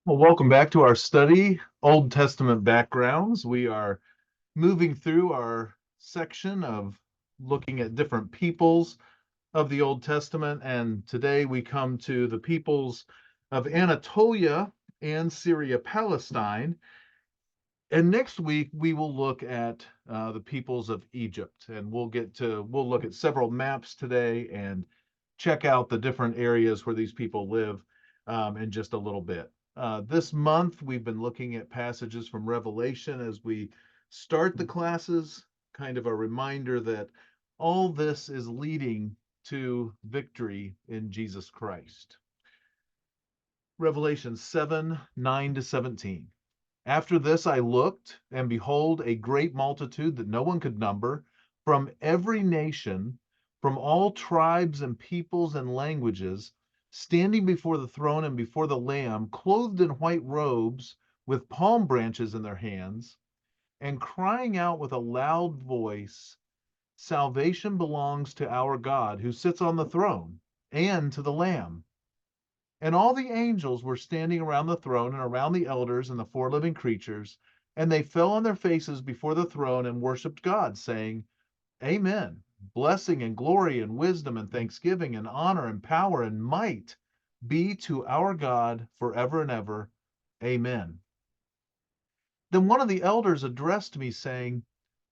Well, welcome back to our study, Old Testament backgrounds. We are moving through our section of looking at different peoples of the Old Testament, and today we come to the peoples of Anatolia and Syria-Palestine. And next week we will look at the peoples of Egypt, and we'll look at several maps today and check out the different areas where these people live in just a little bit. This month we've been looking at passages from Revelation as we start the classes, kind of a reminder that all this is leading to victory in Jesus Christ. Revelation 7, 9 to 17. After this I looked, and behold, a great multitude that no one could number, from every nation, from all tribes and peoples and languages, standing before the throne and before the Lamb, clothed in white robes, with palm branches in their hands, and crying out with a loud voice, Salvation belongs to our God, who sits on the throne, and to the Lamb. And all the angels were standing around the throne and around the elders and the four living creatures, and they fell on their faces before the throne and worshiped God, saying, Amen. Blessing and glory and wisdom and thanksgiving and honor and power and might be to our God forever and ever. Amen. Then one of the elders addressed me, saying,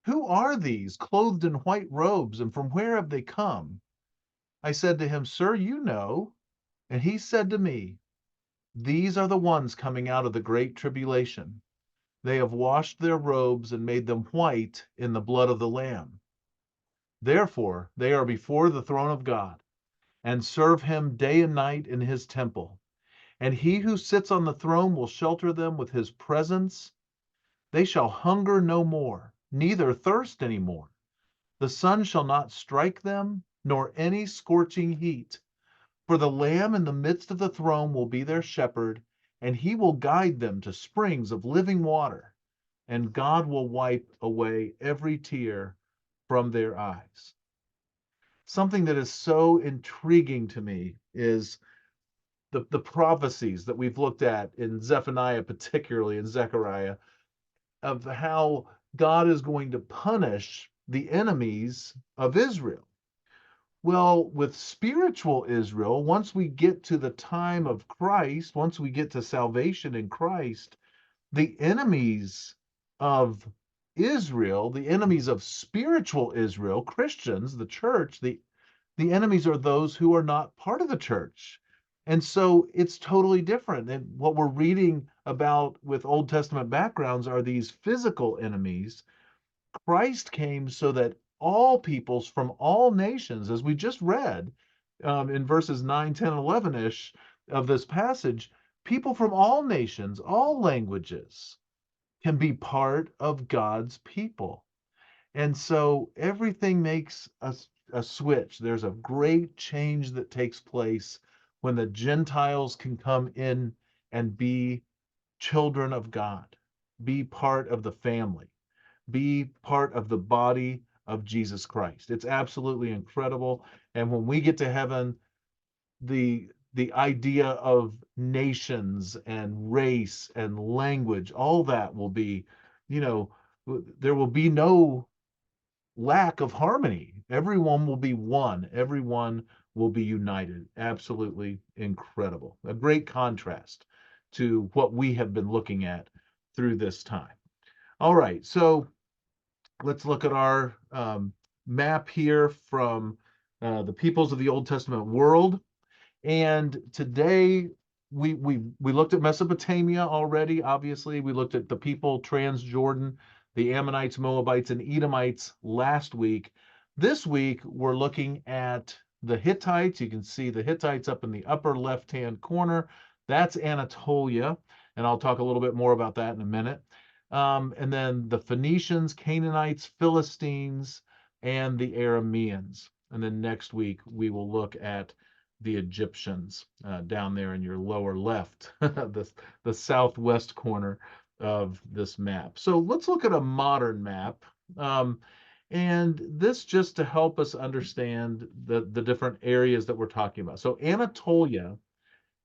Who are these clothed in white robes, and from where have they come? I said to him, Sir, you know. And he said to me, These are the ones coming out of the great tribulation. They have washed their robes and made them white in the blood of the Lamb. Therefore, they are before the throne of God and serve him day and night in his temple. And he who sits on the throne will shelter them with his presence. They shall hunger no more, neither thirst any more. The sun shall not strike them, nor any scorching heat. For the Lamb in the midst of the throne will be their shepherd, and he will guide them to springs of living water, and God will wipe away every tear from their eyes. Something that is so intriguing to me is the prophecies that we've looked at in Zephaniah, particularly in Zechariah, of how God is going to punish the enemies of Israel. Well, with spiritual Israel, once we get to the time of Christ, once we get to salvation in Christ, the enemies of Israel, the enemies of spiritual Israel, Christians, the church, the enemies are those who are not part of the church. And so it's totally different. And what we're reading about with Old Testament backgrounds are these physical enemies. Christ came so that all peoples from all nations, as we just read in verses 9, 10, 11 ish of this passage, people from all nations, all languages can be part of God's people. And so everything makes a switch. There's a great change that takes place when the Gentiles can come in and be children of God, be part of the family, be part of the body of Jesus Christ. It's absolutely incredible. And when we get to heaven, the idea of nations and race and language, all that will be, you know, there will be no lack of harmony. Everyone will be one. Everyone will be united. Absolutely incredible. A great contrast to what we have been looking at through this time. All right, so let's look at our map here from the peoples of the Old Testament world. And today we looked at Mesopotamia already. Obviously, we looked at the people Transjordan, the Ammonites, Moabites, and Edomites last week. This week we're looking at the Hittites. You can see the Hittites up in the upper left-hand corner. That's Anatolia, and I'll talk a little bit more about that in a minute. And then the Phoenicians, Canaanites, Philistines, and the Arameans. And then next week we will look at the Egyptians down there in your lower left, the southwest corner of this map. So let's look at a modern map. And this just to help us understand the different areas that we're talking about. So Anatolia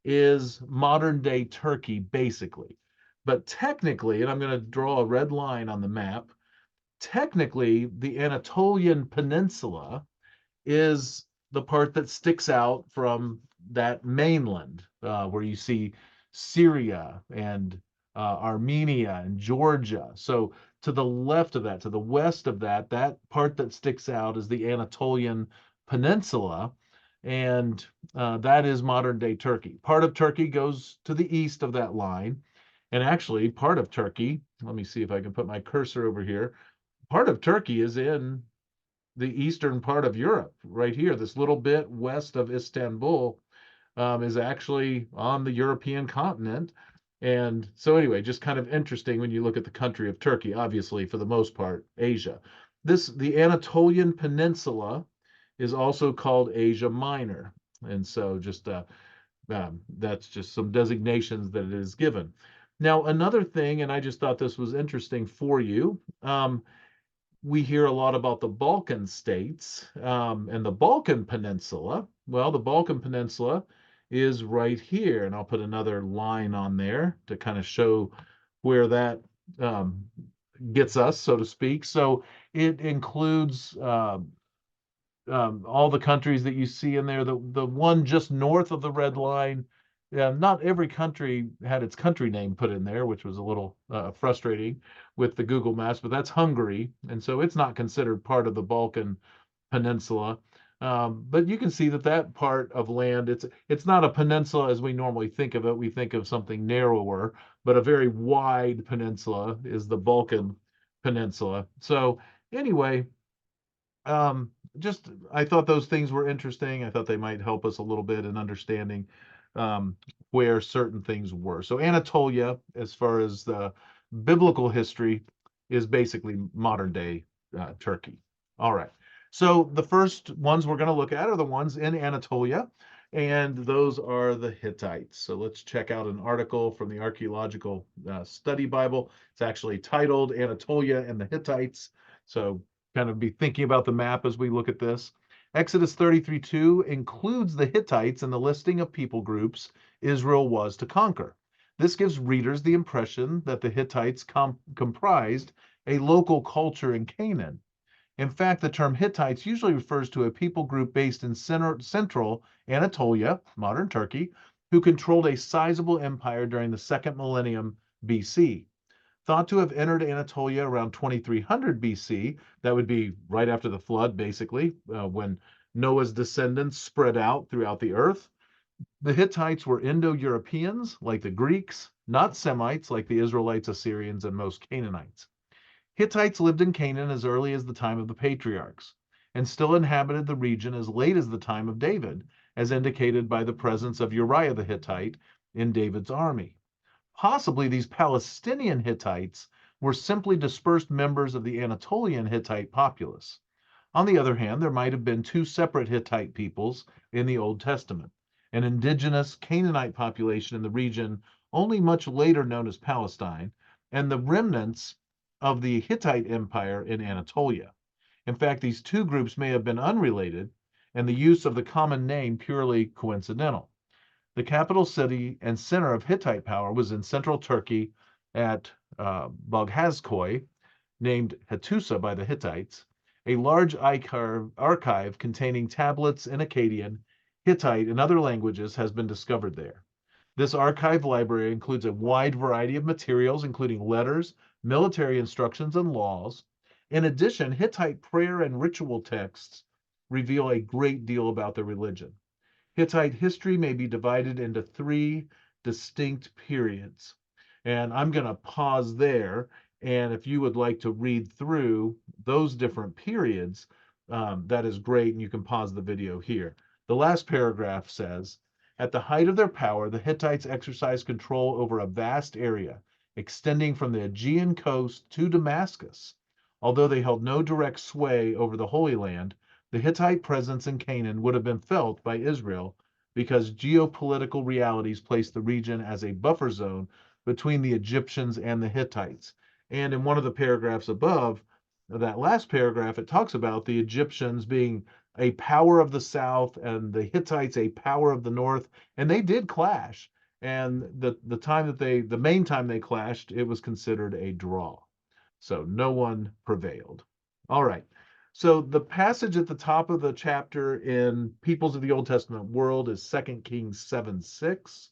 is modern day Turkey, basically. But technically, and I'm going to draw a red line on the map, technically, the Anatolian Peninsula is the part that sticks out from that mainland, where you see Syria and Armenia and Georgia. So to the left of that, to the west of that, that part that sticks out is the Anatolian Peninsula, and that is modern day Turkey. Part of Turkey goes to the east of that line, and actually part of Turkey, let me see if I can put my cursor over here, part of Turkey is in the eastern part of Europe, right here. This little bit west of Istanbul is actually on the European continent. And so, anyway, just kind of interesting when you look at the country of Turkey, obviously, for the most part, Asia. The Anatolian Peninsula is also called Asia Minor. And so, that's just some designations that it is given. Now, another thing, and I just thought this was interesting for you. We hear a lot about the Balkan states and the Balkan Peninsula. Well, the Balkan Peninsula is right here, and I'll put another line on there to kind of show where that um, gets us, so to speak. So it includes all the countries that you see in there. The one just north of the red line, not every country had its country name put in there, which was a little frustrating with the Google Maps, but that's Hungary, and so it's not considered part of the Balkan Peninsula. But you can see that that part of land, it's not a peninsula as we normally think of it. We think of something narrower, but a very wide peninsula is the Balkan Peninsula. So anyway, just I thought those things were interesting. I thought they might help us a little bit in understanding um, where certain things were. So Anatolia, as far as the biblical history, is basically modern day Turkey. All right. So the first ones we're going to look at are the ones in Anatolia, and those are the Hittites. So let's check out an article from the Archaeological Study Bible. It's actually titled Anatolia and the Hittites. So kind of be thinking about the map as we look at this. Exodus 33:2 includes the Hittites in the listing of people groups Israel was to conquer. This gives readers the impression that the Hittites comprised a local culture in Canaan. In fact, the term Hittites usually refers to a people group based in central Anatolia, modern Turkey, who controlled a sizable empire during the second millennium BC. Thought to have entered Anatolia around 2300 BC. That would be right after the flood, basically, when Noah's descendants spread out throughout the earth. The Hittites were Indo-Europeans, like the Greeks, not Semites, like the Israelites, Assyrians, and most Canaanites. Hittites lived in Canaan as early as the time of the Patriarchs, and still inhabited the region as late as the time of David, as indicated by the presence of Uriah the Hittite in David's army. Possibly these Palestinian Hittites were simply dispersed members of the Anatolian Hittite populace. On the other hand, there might have been two separate Hittite peoples in the Old Testament, an indigenous Canaanite population in the region only much later known as Palestine, and the remnants of the Hittite Empire in Anatolia. In fact, these two groups may have been unrelated, and the use of the common name purely coincidental. The capital city and center of Hittite power was in central Turkey at Boghazkoy, named Hattusa by the Hittites. A large archive containing tablets in Akkadian, Hittite, and other languages has been discovered there. This archive library includes a wide variety of materials, including letters, military instructions, and laws. In addition, Hittite prayer and ritual texts reveal a great deal about their religion. Hittite history may be divided into three distinct periods. And I'm going to pause there. And if you would like to read through those different periods, that is great. And you can pause the video here. The last paragraph says, at the height of their power, the Hittites exercised control over a vast area extending from the Aegean coast to Damascus. Although they held no direct sway over the Holy Land, the Hittite presence in Canaan would have been felt by Israel because geopolitical realities placed the region as a buffer zone between the Egyptians and the Hittites. And in one of the paragraphs above, that last paragraph, it talks about the Egyptians being a power of the south and the Hittites a power of the north, and they did clash. And the main time they clashed, it was considered a draw. So no one prevailed. All right. So the passage at the top of the chapter in Peoples of the Old Testament World is 2 Kings 7:6.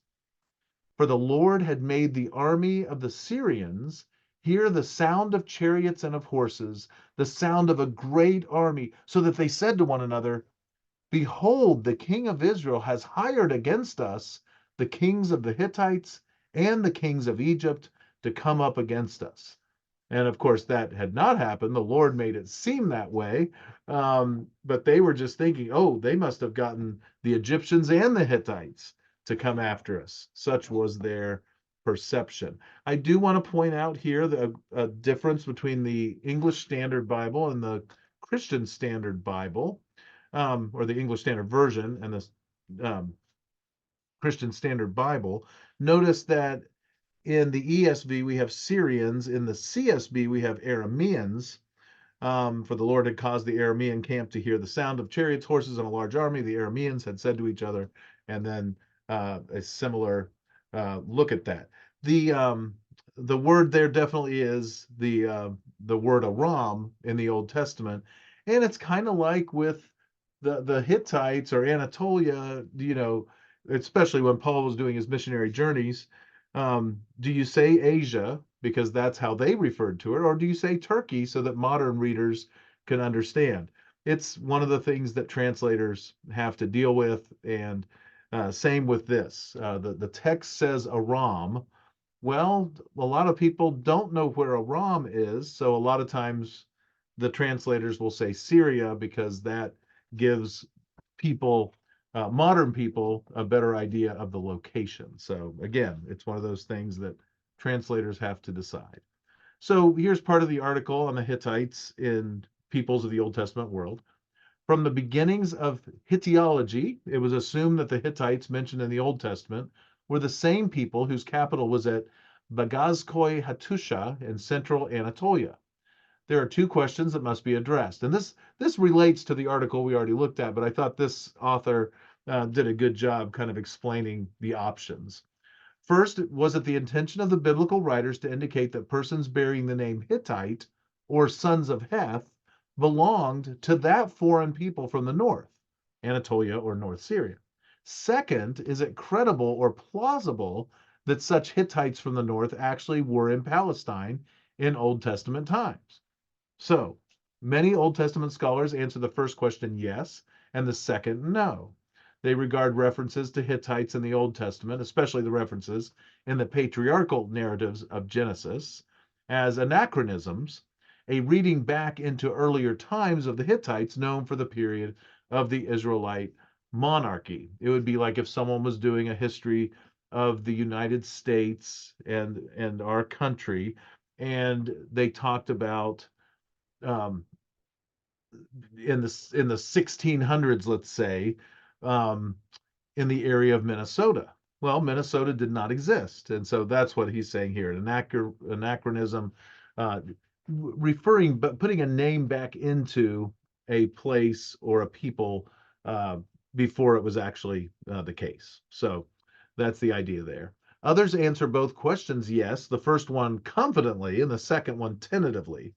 For the Lord had made the army of the Syrians hear the sound of chariots and of horses, the sound of a great army, so that they said to one another, Behold, the king of Israel has hired against us the kings of the Hittites and the kings of Egypt to come up against us. And of course, that had not happened. The Lord made it seem that way. But they were just thinking, oh, they must have gotten the Egyptians and the Hittites to come after us. Such was their perception. I do want to point out here a difference between the English Standard Bible and the Christian Standard Bible, or the English Standard Version and the Christian Standard Bible. Notice that in the ESV, we have Syrians. In the CSB, we have Arameans. For the Lord had caused the Aramean camp to hear the sound of chariots, horses, and a large army. The Arameans had said to each other, and then a similar look at that. The word there definitely is the word Aram in the Old Testament, and it's kind of like with the Hittites or Anatolia, especially when Paul was doing his missionary journeys. Do you say Asia because that's how they referred to it, or do you say Turkey so that modern readers can understand? It's one of the things that translators have to deal with, and same with this. The text says Aram. Well, a lot of people don't know where Aram is, so a lot of times the translators will say Syria because that gives people, modern people, a better idea of the location. So again, it's one of those things that translators have to decide. So here's part of the article on the Hittites in Peoples of the Old Testament World. From the beginnings of Hittiology, it was assumed that the Hittites mentioned in the Old Testament were the same people whose capital was at Bagazkoi Hattusha in central Anatolia. There are two questions that must be addressed. And this relates to the article we already looked at, but I thought this author did a good job kind of explaining the options. First, was it the intention of the biblical writers to indicate that persons bearing the name Hittite or sons of Heth belonged to that foreign people from the north, Anatolia or North Syria? Second, is it credible or plausible that such Hittites from the north actually were in Palestine in Old Testament times? So, many Old Testament scholars answer the first question yes, and the second no. They regard references to Hittites in the Old Testament, especially the references in the patriarchal narratives of Genesis, as anachronisms, a reading back into earlier times of the Hittites known for the period of the Israelite monarchy. It would be like if someone was doing a history of the United States and our country, and they talked about um, in the 1600s, let's say, um, in the area of Minnesota. Well, Minnesota did not exist, and so that's what he's saying here: an anachronism, referring, but putting a name back into a place or a people before it was actually the case. So that's the idea there. Others answer both questions yes, the first one confidently and the second one tentatively.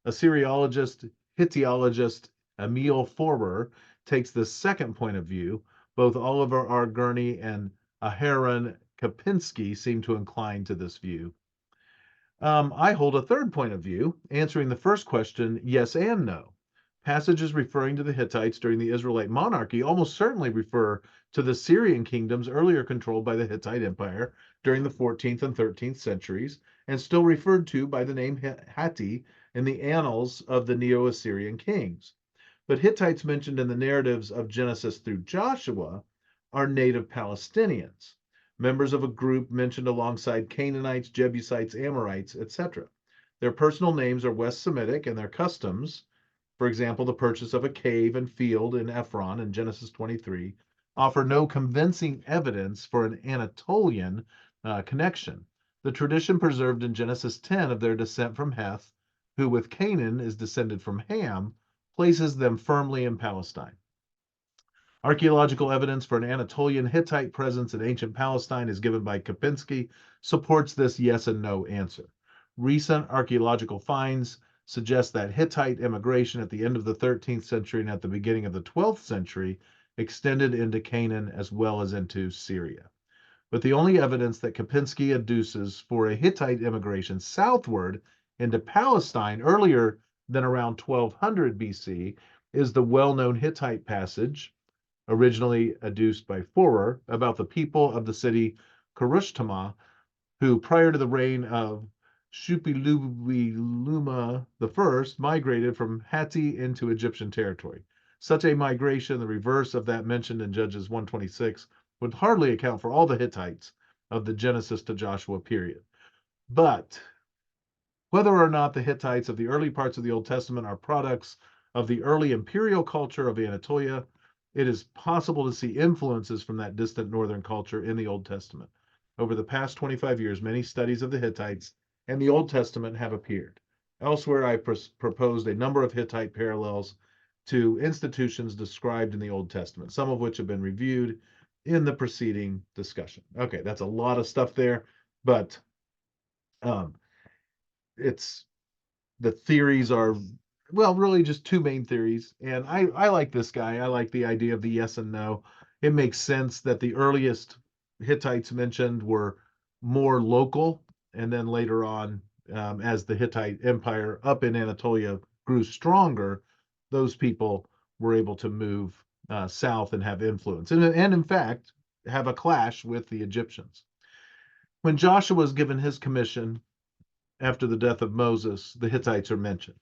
Assyriologist, Hittiologist Emil Forer takes the second point of view. Both Oliver R. Gurney and Aharon Kapinski seem to incline to this view. I hold a third point of view, answering the first question yes and no. Passages referring to the Hittites during the Israelite monarchy almost certainly refer to the Syrian kingdoms earlier controlled by the Hittite Empire during the 14th and 13th centuries, and still referred to by the name Hatti in the annals of the Neo-Assyrian kings. But Hittites mentioned in the narratives of Genesis through Joshua are native Palestinians, members of a group mentioned alongside Canaanites, Jebusites, Amorites, etc. Their personal names are West Semitic, and their customs, for example, the purchase of a cave and field in Ephron in Genesis 23, offer no convincing evidence for an Anatolian connection. The tradition preserved in Genesis 10 of their descent from Heth, who with Canaan is descended from Ham, places them firmly in Palestine. Archaeological evidence for an Anatolian Hittite presence in ancient Palestine is given by Kapinski, supports this yes and no answer. Recent archaeological finds suggest that Hittite immigration at the end of the 13th century and at the beginning of the 12th century extended into Canaan as well as into Syria. But the only evidence that Kapinski adduces for a Hittite immigration southward into Palestine earlier than around 1200 BC is the well-known Hittite passage, originally adduced by Forer, about the people of the city Kurushtama, who prior to the reign of Shupiluma I migrated from Hatti into Egyptian territory. Such a migration, the reverse of that mentioned in Judges 126, would hardly account for all the Hittites of the Genesis to Joshua period. But whether or not the Hittites of the early parts of the Old Testament are products of the early imperial culture of Anatolia, it is possible to see influences from that distant northern culture in the Old Testament. Over the past 25 years, many studies of the Hittites and the Old Testament have appeared. Elsewhere, I proposed a number of Hittite parallels to institutions described in the Old Testament, some of which have been reviewed in the preceding discussion. Okay, that's a lot of stuff there, but it's the theories are, well, really just two main theories. And I like this guy. I like the idea of the yes and no. It makes sense that the earliest Hittites mentioned were more local, and then later on, as the Hittite Empire up in Anatolia grew stronger, those people were able to move south and have influence, and in fact have a clash with the Egyptians. When Joshua was given his commission after the death of Moses, the Hittites are mentioned.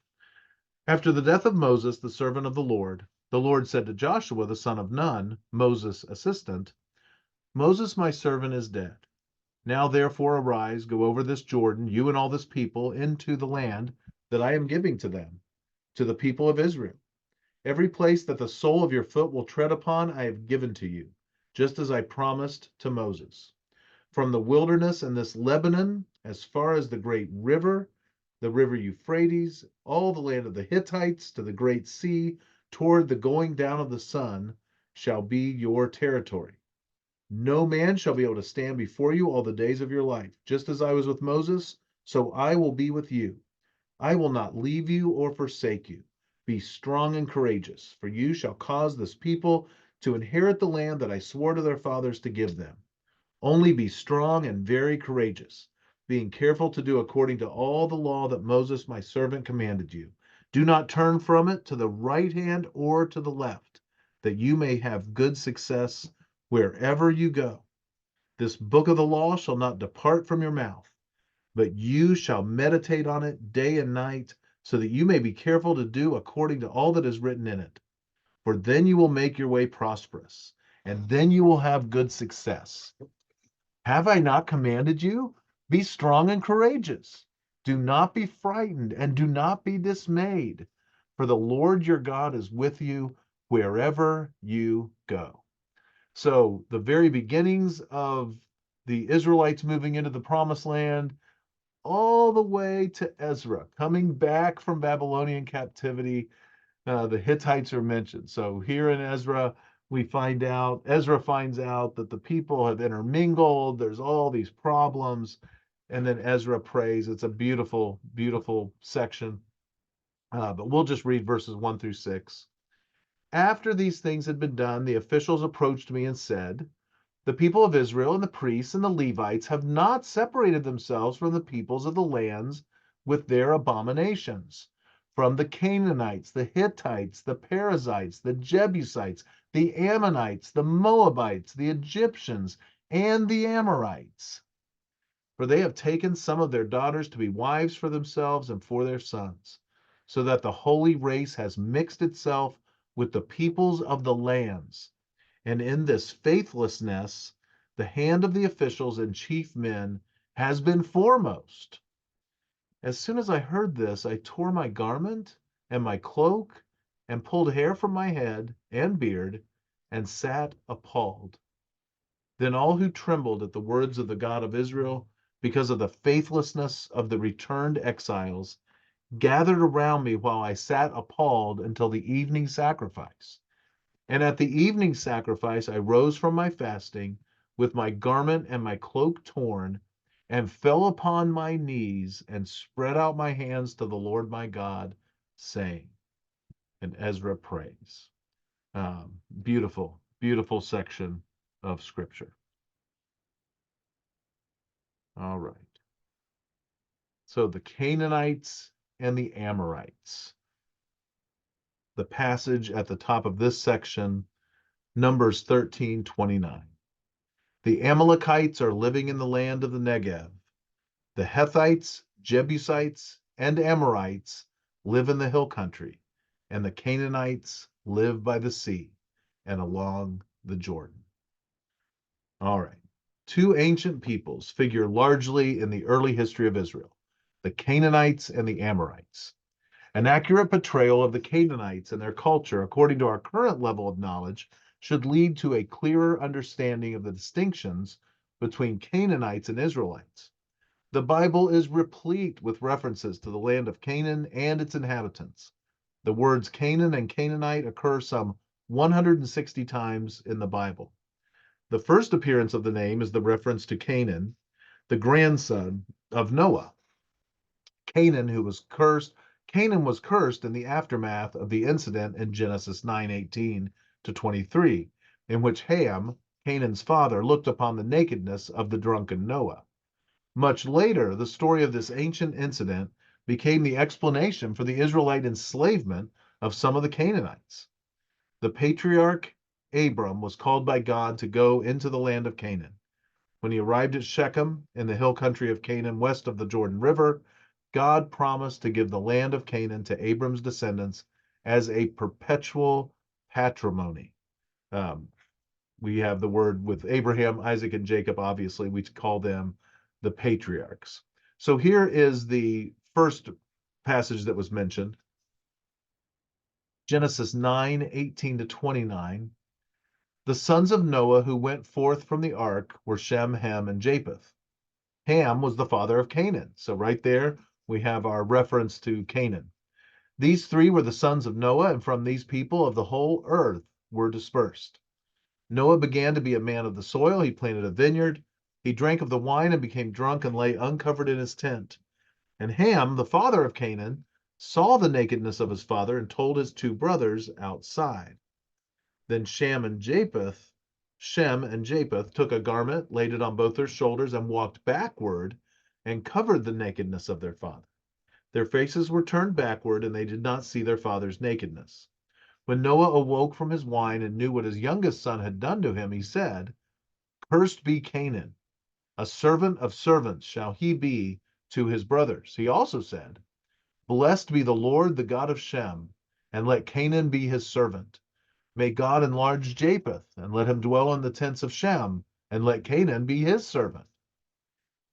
After the death of Moses, the servant of the Lord said to Joshua, the son of Nun, Moses' assistant, Moses, my servant, is dead. Now therefore arise, go over this Jordan, you and all this people, into the land that I am giving to them, to the people of Israel. Every place that the sole of your foot will tread upon, I have given to you, just as I promised to Moses. From the wilderness and this Lebanon, as far as the great river, the river Euphrates, all the land of the Hittites to the great sea, toward the going down of the sun, shall be your territory. No man shall be able to stand before you all the days of your life. Just as I was with Moses, so I will be with you. I will not leave you or forsake you. Be strong and courageous, for you shall cause this people to inherit the land that I swore to their fathers to give them. Only be strong and very courageous, being careful to do according to all the law that Moses my servant commanded you. Do not turn from it to the right hand or to the left, that you may have good success wherever you go. This book of the law shall not depart from your mouth, but you shall meditate on it day and night, so that you may be careful to do according to all that is written in it. For then you will make your way prosperous, and then you will have good success. Have I not commanded you? Be strong and courageous. Do not be frightened and do not be dismayed, for the Lord your God is with you wherever you go. So, the very beginnings of the Israelites moving into the promised land, all the way to Ezra coming back from Babylonian captivity, the Hittites are mentioned. So here in Ezra, Ezra finds out that the people have intermingled. There's all these problems. And then Ezra prays. It's a beautiful, beautiful section. But we'll just read verses 1 through 6. After these things had been done, the officials approached me and said, the people of Israel and the priests and the Levites have not separated themselves from the peoples of the lands with their abominations, from the Canaanites, the Hittites, the Perizzites, the Jebusites, the Ammonites, the Moabites, the Egyptians, and the Amorites. For they have taken some of their daughters to be wives for themselves and for their sons, so that the holy race has mixed itself with the peoples of the lands. And in this faithlessness, the hand of the officials and chief men has been foremost. As soon as I heard this, I tore my garment and my cloak and pulled hair from my head and beard and sat appalled. Then all who trembled at the words of the God of Israel, because of the faithlessness of the returned exiles, gathered around me while I sat appalled until the evening sacrifice. And at the evening sacrifice, I rose from my fasting with my garment and my cloak torn, and fell upon my knees and spread out my hands to the Lord my God, saying, and Ezra prays. Beautiful, beautiful section of scripture. All right. So the Canaanites and the Amorites. The passage at the top of this section, Numbers 13:29. The Amalekites are living in the land of the Negev. The Hethites, Jebusites, and Amorites live in the hill country, and the Canaanites live by the sea and along the Jordan. All right. Two ancient peoples figure largely in the early history of Israel, the Canaanites and the Amorites. An accurate portrayal of the Canaanites and their culture, according to our current level of knowledge, should lead to a clearer understanding of the distinctions between Canaanites and Israelites. The Bible is replete with references to the land of Canaan and its inhabitants. The words Canaan and Canaanite occur some 160 times in the Bible. The first appearance of the name is the reference to Canaan, the grandson of Noah. Canaan was cursed in the aftermath of the incident in Genesis 9:18 to 23, in which Ham, Canaan's father, looked upon the nakedness of the drunken Noah. Much later, the story of this ancient incident became the explanation for the Israelite enslavement of some of the Canaanites. The patriarch Abram was called by God to go into the land of Canaan. When he arrived at Shechem in the hill country of Canaan west of the Jordan River, God promised to give the land of Canaan to Abram's descendants as a perpetual patrimony. We have the word with Abraham, Isaac, and Jacob, obviously, we call them the patriarchs. So here is the first passage that was mentioned, Genesis 9:18 to 29. The sons of Noah who went forth from the ark were Shem, Ham, and Japheth. Ham was the father of Canaan. So right there, we have our reference to Canaan. These three were the sons of Noah, and from these people of the whole earth were dispersed. Noah began to be a man of the soil. He planted a vineyard. He drank of the wine and became drunk and lay uncovered in his tent. And Ham, the father of Canaan, saw the nakedness of his father and told his two brothers outside. Then Shem and Japheth took a garment, laid it on both their shoulders, and walked backward and covered the nakedness of their father. Their faces were turned backward, and they did not see their father's nakedness. When Noah awoke from his wine and knew what his youngest son had done to him, he said, "Cursed be Canaan, a servant of servants shall he be to his brothers." He also said, "Blessed be the Lord, the God of Shem, and let Canaan be his servant. May God enlarge Japheth, and let him dwell in the tents of Shem, and let Canaan be his servant."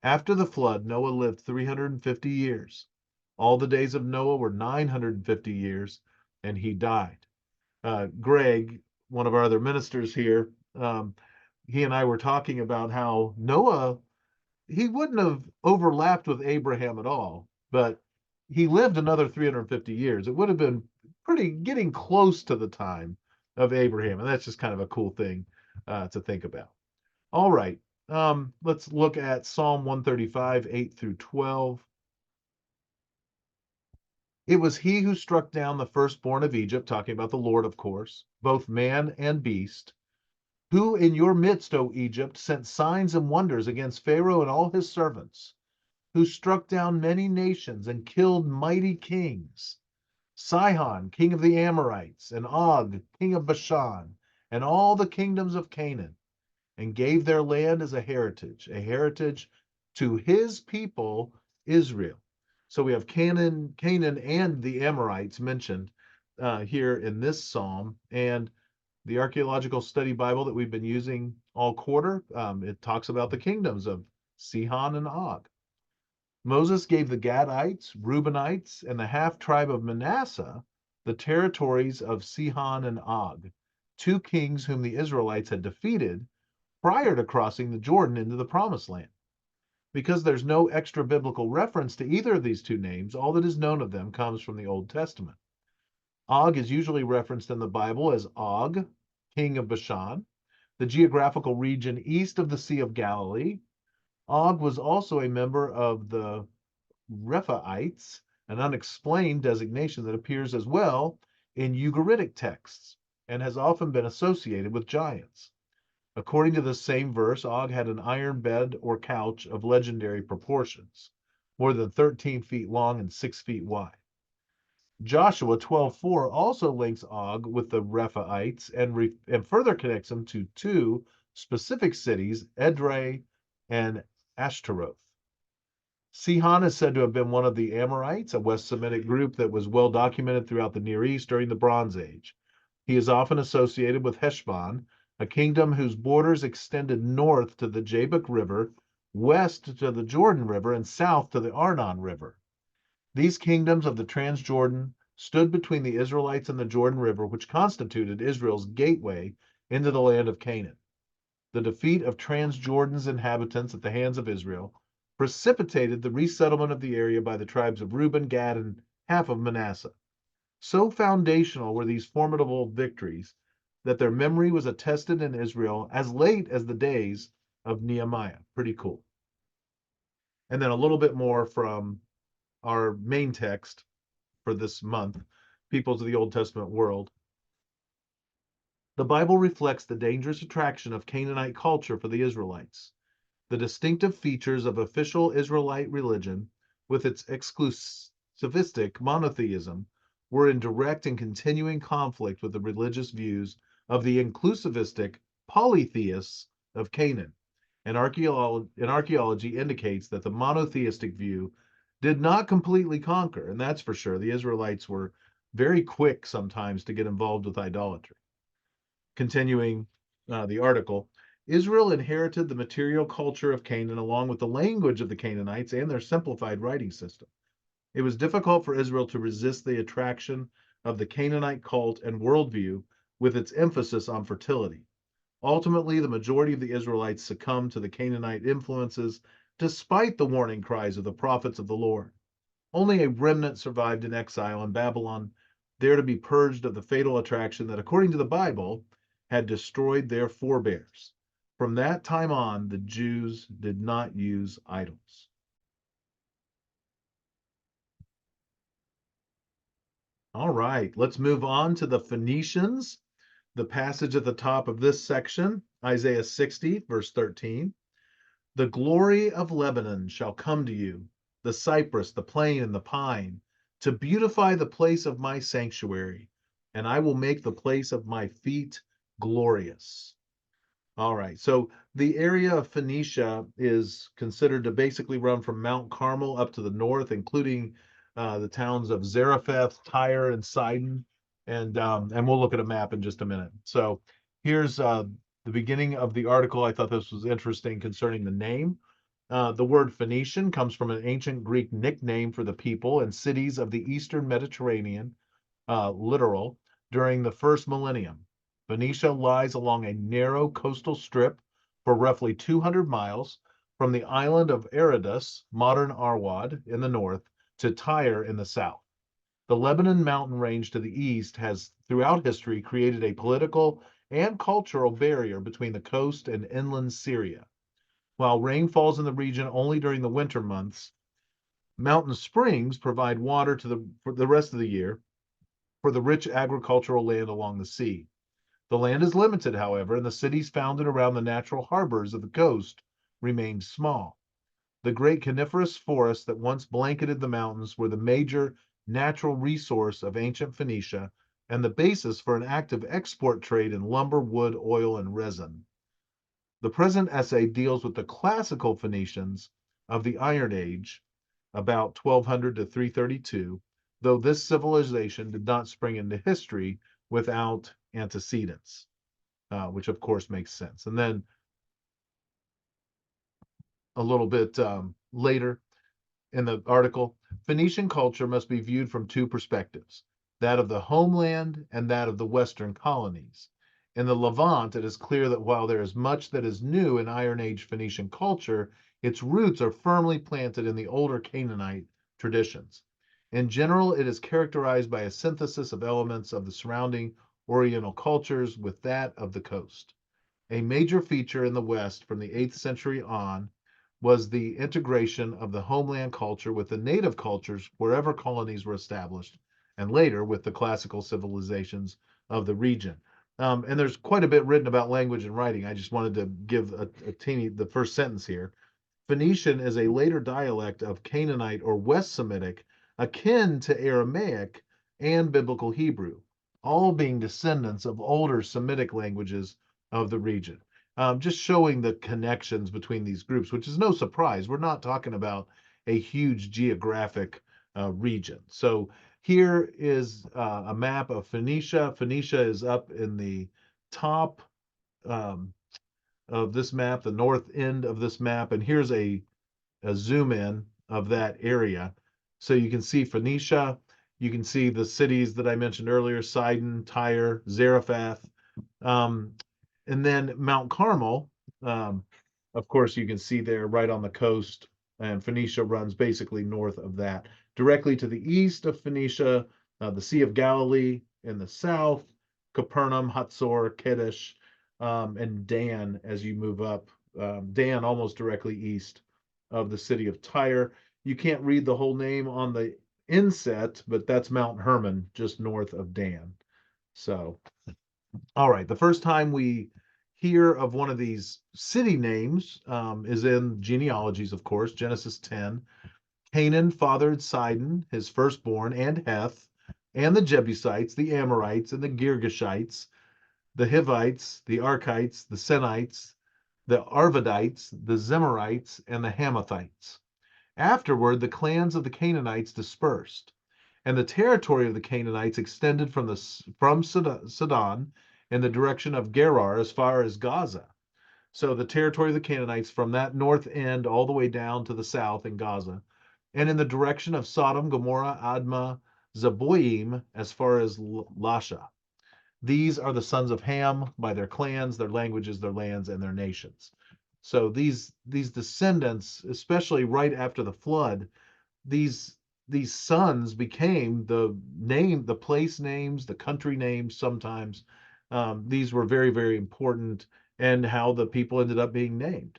After the flood, Noah lived 350 years. All the days of Noah were 950 years, and he died. Greg, one of our other ministers here, he and I were talking about how Noah, he wouldn't have overlapped with Abraham at all, but he lived another 350 years. It would have been getting close to the time of Abraham, and that's just kind of a cool thing to think about. All right, let's look at Psalm 135, 8 through 12. It was he who struck down the firstborn of Egypt, talking about the Lord, of course, both man and beast, who in your midst, O Egypt, sent signs and wonders against Pharaoh and all his servants, who struck down many nations and killed mighty kings, Sihon, king of the Amorites, and Og, king of Bashan, and all the kingdoms of Canaan, and gave their land as a heritage to his people Israel. So we have Canaan and the Amorites mentioned here in this psalm. And the Archaeological Study Bible that we've been using all quarter, it talks about the kingdoms of Sihon and Og. Moses gave the Gadites, Reubenites, and the half tribe of Manasseh the territories of Sihon and Og, two kings whom the Israelites had defeated prior to crossing the Jordan into the Promised Land. Because there's no extra biblical reference to either of these two names, all that is known of them comes from the Old Testament. Og is usually referenced in the Bible as Og, king of Bashan, the geographical region east of the Sea of Galilee. Og was also a member of the Rephaites, an unexplained designation that appears as well in Ugaritic texts and has often been associated with giants. According to the same verse, Og had an iron bed or couch of legendary proportions, more than 13 feet long and 6 feet wide. Joshua 12:4 also links Og with the Rephaites and further connects him to two specific cities, Edrei and Ashtaroth. Sihon is said to have been one of the Amorites, a West Semitic group that was well documented throughout the Near East during the Bronze Age. He is often associated with Heshbon, a kingdom whose borders extended north to the Jabbok River, west to the Jordan River, and south to the Arnon River. These kingdoms of the Transjordan stood between the Israelites and the Jordan River, which constituted Israel's gateway into the land of Canaan. The defeat of Transjordan's inhabitants at the hands of Israel precipitated the resettlement of the area by the tribes of Reuben, Gad, and half of Manasseh. So foundational were these formidable victories that their memory was attested in Israel as late as the days of Nehemiah. Pretty cool. And then a little bit more from our main text for this month, Peoples of the Old Testament World. The Bible reflects the dangerous attraction of Canaanite culture for the Israelites. The distinctive features of official Israelite religion, with its exclusivistic monotheism, were in direct and continuing conflict with the religious views of the inclusivistic polytheists of Canaan. And archaeology indicates that the monotheistic view did not completely conquer, and that's for sure. The Israelites were very quick sometimes to get involved with idolatry. Continuing the article, Israel inherited the material culture of Canaan along with the language of the Canaanites and their simplified writing system. It was difficult for Israel to resist the attraction of the Canaanite cult and worldview with its emphasis on fertility. Ultimately, the majority of the Israelites succumbed to the Canaanite influences despite the warning cries of the prophets of the Lord. Only a remnant survived in exile in Babylon, there to be purged of the fatal attraction that, according to the Bible, had destroyed their forebears. From that time on, the Jews did not use idols. All right, let's move on to the Phoenicians. The passage at the top of this section, Isaiah 60, verse 13. The glory of Lebanon shall come to you, the cypress, the plane, and the pine, to beautify the place of my sanctuary, and I will make the place of my feet glorious. All right, so the area of Phoenicia is considered to basically run from Mount Carmel up to the north, including the towns of Zarephath, Tyre, and Sidon. And we'll look at a map in just a minute. So here's the beginning of the article. I thought this was interesting concerning the name. The word Phoenician comes from an ancient Greek nickname for the people and cities of the Eastern Mediterranean, littoral, during the first millennium. Phoenicia lies along a narrow coastal strip for roughly 200 miles from the island of Aradus, modern Arwad, in the north, to Tyre in the south. The Lebanon mountain range to the east has, throughout history, created a political and cultural barrier between the coast and inland Syria. While rain falls in the region only during the winter months, mountain springs provide water for the rest of the year for the rich agricultural land along the sea. The land is limited, however, and the cities founded around the natural harbors of the coast remained small. The great coniferous forests that once blanketed the mountains were the major natural resource of ancient Phoenicia and the basis for an active export trade in lumber, wood, oil, and resin. The present essay deals with the classical Phoenicians of the Iron Age, about 1200 to 332, though this civilization did not spring into history without antecedents, which of course makes sense. And then a little bit later in the article, Phoenician culture must be viewed from two perspectives, that of the homeland and that of the Western colonies. In the Levant, it is clear that while there is much that is new in Iron Age Phoenician culture, its roots are firmly planted in the older Canaanite traditions. In general, it is characterized by a synthesis of elements of the surrounding Oriental cultures with that of the coast. A major feature in the West from the 8th century on was the integration of the homeland culture with the native cultures wherever colonies were established, and later with the classical civilizations of the region. And there's quite a bit written about language and writing. I just wanted to give the first sentence here. Phoenician is a later dialect of Canaanite or West Semitic, akin to Aramaic and Biblical Hebrew, all being descendants of older Semitic languages of the region. Just showing the connections between these groups, which is no surprise. We're not talking about a huge geographic region. So here is a map of Phoenicia. Phoenicia is up in the top um, of this map, the north end of this map, and here's a zoom in of that area. So you can see Phoenicia, you can see the cities that I mentioned earlier, Sidon, Tyre, Zarephath, um, and then Mount Carmel. Um, of course, you can see there right on the coast, and Phoenicia runs basically north of that. Directly to the east of Phoenicia, the Sea of Galilee in the south, Capernaum, Hatzor, Kedesh, and Dan as you move up. Dan almost directly east of the city of Tyre. You can't read the whole name on the inset, but that's Mount Hermon, just north of Dan. So, all right, the first time we hear of one of these city names is in genealogies, of course, Genesis 10. Canaan fathered Sidon, his firstborn, and Heth, and the Jebusites, the Amorites, and the Girgashites, the Hivites, the Arkites, the Sinites, the Arvadites, the Zemarites, and the Hamathites. Afterward, the clans of the Canaanites dispersed, and the territory of the Canaanites extended from Sidon in the direction of Gerar as far as Gaza. So the territory of the Canaanites from that north end all the way down to the south in Gaza, and in the direction of Sodom, Gomorrah, Admah, Zeboim as far as Lasha. These are the sons of Ham by their clans, their languages, their lands, and their nations. So these descendants, especially right after the flood, these these sons became the place names, the country names sometimes. These were very, very important, and how the people ended up being named.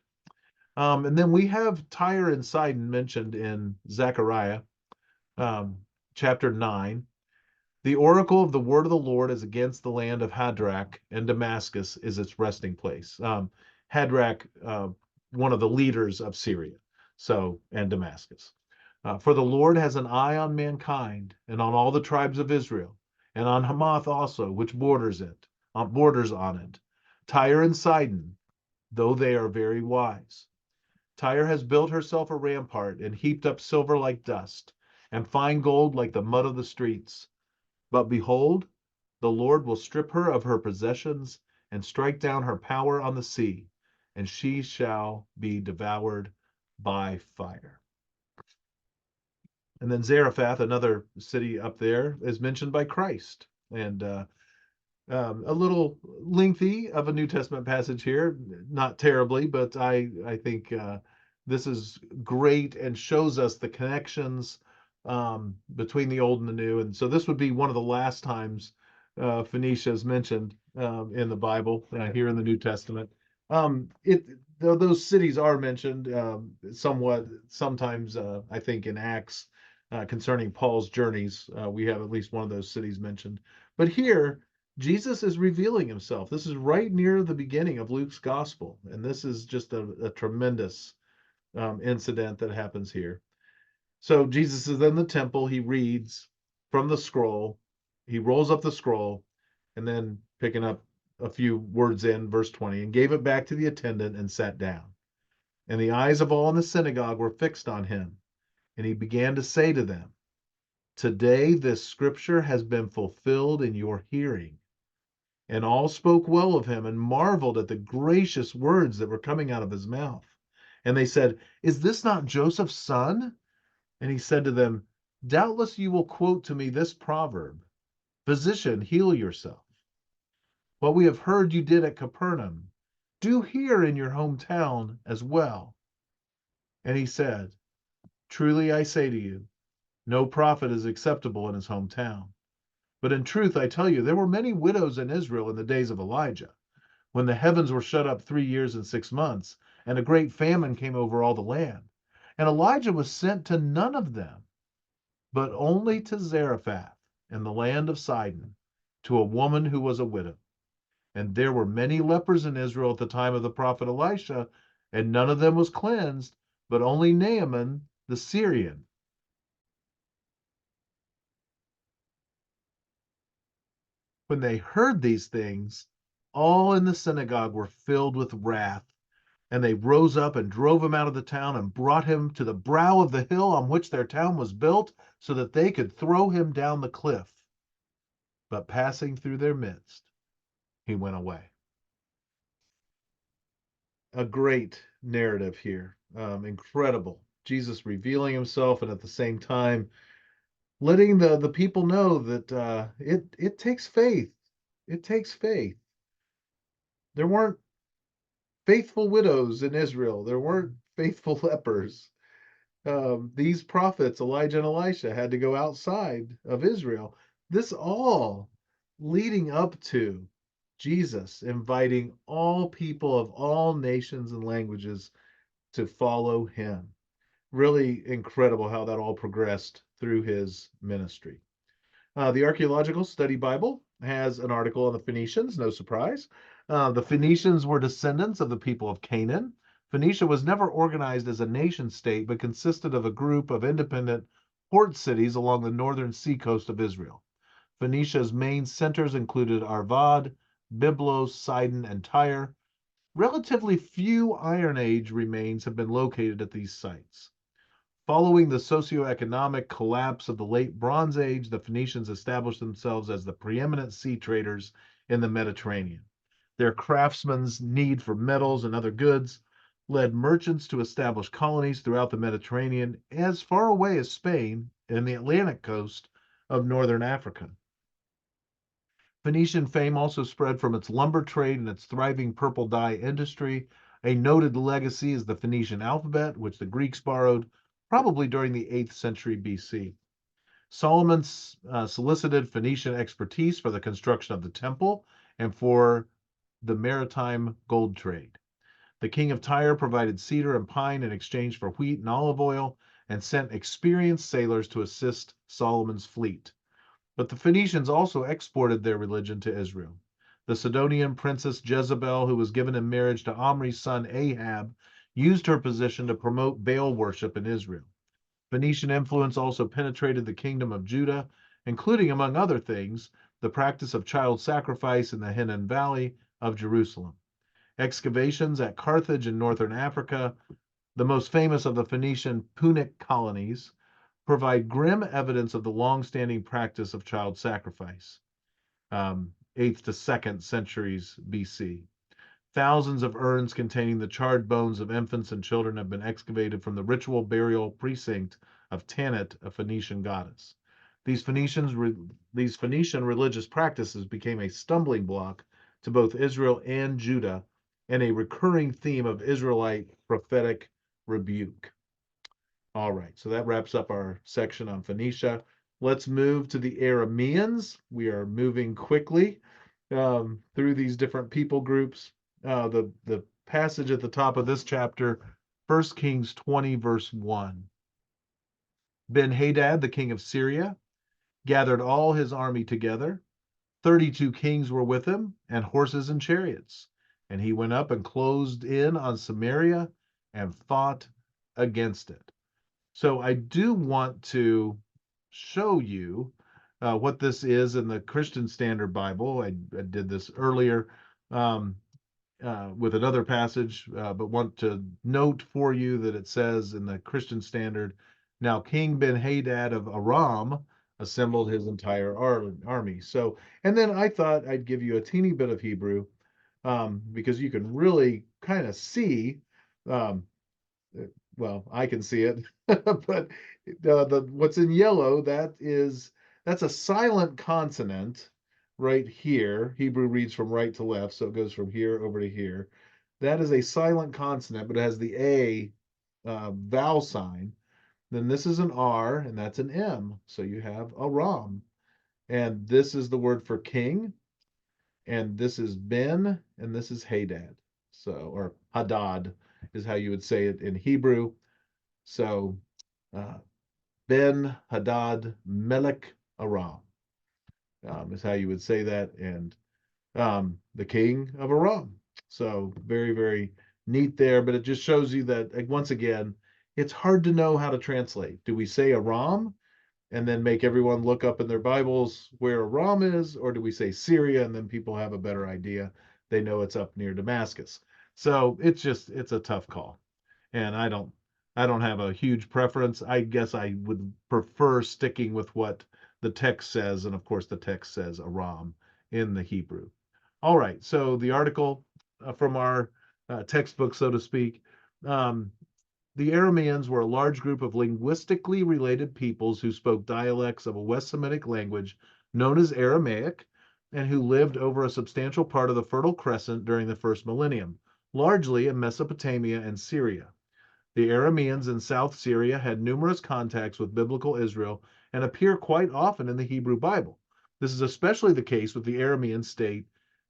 And then we have Tyre and Sidon mentioned in Zechariah um, chapter 9. The oracle of the word of the Lord is against the land of Hadrach, and Damascus is its resting place. Hadrach, one of the leaders of Syria, and Damascus. For the Lord has an eye on mankind, and on all the tribes of Israel, and on Hamath also, which borders on it. Tyre and Sidon, though they are very wise. Tyre has built herself a rampart, and heaped up silver like dust, and fine gold like the mud of the streets. But behold, the Lord will strip her of her possessions, and strike down her power on the sea, and she shall be devoured by fire. And then Zarephath, another city up there, is mentioned by Christ. And a little lengthy of a New Testament passage here, not terribly, but I think this is great and shows us the connections between the old and the new. And so this would be one of the last times Phoenicia is mentioned in the Bible here in the New Testament. Those cities are mentioned somewhat sometimes. I think in Acts concerning Paul's journeys, we have at least one of those cities mentioned. But here, Jesus is revealing himself. This is right near the beginning of Luke's gospel, and this is just a tremendous incident that happens here. So Jesus is in the temple. He reads from the scroll. He rolls up the scroll, and then picking up a few words in verse 20, and gave it back to the attendant and sat down. And the eyes of all in the synagogue were fixed on him. And he began to say to them, "Today this scripture has been fulfilled in your hearing." And all spoke well of him and marveled at the gracious words that were coming out of his mouth. And they said, "Is this not Joseph's son?" And he said to them, "Doubtless you will quote to me this proverb, 'Physician, heal yourself.' What we have heard you did at Capernaum, do here in your hometown as well." And he said, "Truly I say to you, no prophet is acceptable in his hometown. But in truth, I tell you, there were many widows in Israel in the days of Elijah, when the heavens were shut up 3 years and 6 months, and a great famine came over all the land. And Elijah was sent to none of them, but only to Zarephath in the land of Sidon, to a woman who was a widow. And there were many lepers in Israel at the time of the prophet Elisha, and none of them was cleansed, but only Naaman the Syrian. When they heard these things, all in the synagogue were filled with wrath, and they rose up and drove him out of the town and brought him to the brow of the hill on which their town was built, so that they could throw him down the cliff. But passing through their midst, he went away. A great narrative here. Incredible. Jesus revealing himself, and at the same time letting the people know that it takes faith. It takes faith. There weren't faithful widows in Israel. There weren't faithful lepers. These prophets, Elijah and Elisha, had to go outside of Israel. This all leading up to Jesus inviting all people of all nations and languages to follow him. Really incredible how that all progressed through his ministry. The Archaeological Study Bible has an article on the Phoenicians, no surprise. The Phoenicians were descendants of the people of Canaan. Phoenicia was never organized as a nation state, but consisted of a group of independent port cities along the northern seacoast of Israel. Phoenicia's main centers included Arvad, Byblos, Sidon, and Tyre. Relatively few Iron Age remains have been located at these sites. Following the socioeconomic collapse of the late Bronze Age, the Phoenicians established themselves as the preeminent sea traders in the Mediterranean. Their craftsmen's need for metals and other goods led merchants to establish colonies throughout the Mediterranean, as far away as Spain and the Atlantic coast of northern Africa. Phoenician fame also spread from its lumber trade and its thriving purple dye industry. A noted legacy is the Phoenician alphabet, which the Greeks borrowed probably during the 8th century BC. Solomon solicited Phoenician expertise for the construction of the temple and for the maritime gold trade. The king of Tyre provided cedar and pine in exchange for wheat and olive oil, and sent experienced sailors to assist Solomon's fleet. But the Phoenicians also exported their religion to Israel. The Sidonian princess Jezebel, who was given in marriage to Omri's son Ahab, used her position to promote Baal worship in Israel. Phoenician influence also penetrated the kingdom of Judah, including, among other things, the practice of child sacrifice in the Hinnom Valley of Jerusalem. Excavations at Carthage in northern Africa, the most famous of the Phoenician Punic colonies, provide grim evidence of the long-standing practice of child sacrifice, 8th to 2nd centuries BC. Thousands of urns containing the charred bones of infants and children have been excavated from the ritual burial precinct of Tanit, a Phoenician goddess. These Phoenician religious practices became a stumbling block to both Israel and Judah, and a recurring theme of Israelite prophetic rebuke. All right, so that wraps up our section on Phoenicia. Let's move to the Arameans. We are moving quickly through these different people groups. The passage at the top of this chapter, 1 Kings 20, verse 1. Ben-Hadad, the king of Syria, gathered all his army together. 32 kings were with him, and horses and chariots. And he went up and closed in on Samaria and fought against it. So I do want to show you what this is in the Christian Standard Bible. I did this earlier with another passage, but want to note for you that it says in the Christian Standard, now King Ben-Hadad of Aram assembled his entire army. So, and then I thought I'd give you a teeny bit of Hebrew because you can really kind of see well, I can see it, but what's in yellow, that's a silent consonant right here. Hebrew reads from right to left, so it goes from here over to here. That is a silent consonant, but it has the A vowel sign. Then this is an R, and that's an M. So you have Aram. And this is the word for king, and this is Ben, and this is Hadad. So, or Hadad is how you would say it in Hebrew. So, uh, Ben Hadad Melech Aram is how you would say that, and the king of Aram. So very, very neat there, but it just shows you that, like, once again, it's hard to know how to translate. Do we say Aram and then make everyone look up in their Bibles where Aram is, or do we say Syria and then people have a better idea? They know it's up near Damascus. So it's a tough call. And I don't have a huge preference. I guess I would prefer sticking with what the text says, and of course the text says Aram in the Hebrew. All right, so the article from our textbook, so to speak, um, the Arameans were a large group of linguistically related peoples who spoke dialects of a West Semitic language known as Aramaic, and who lived over a substantial part of the Fertile Crescent during the first millennium, largely in Mesopotamia and Syria. The Arameans in South Syria had numerous contacts with biblical Israel and appear quite often in the Hebrew Bible. This is especially the case with the Aramean state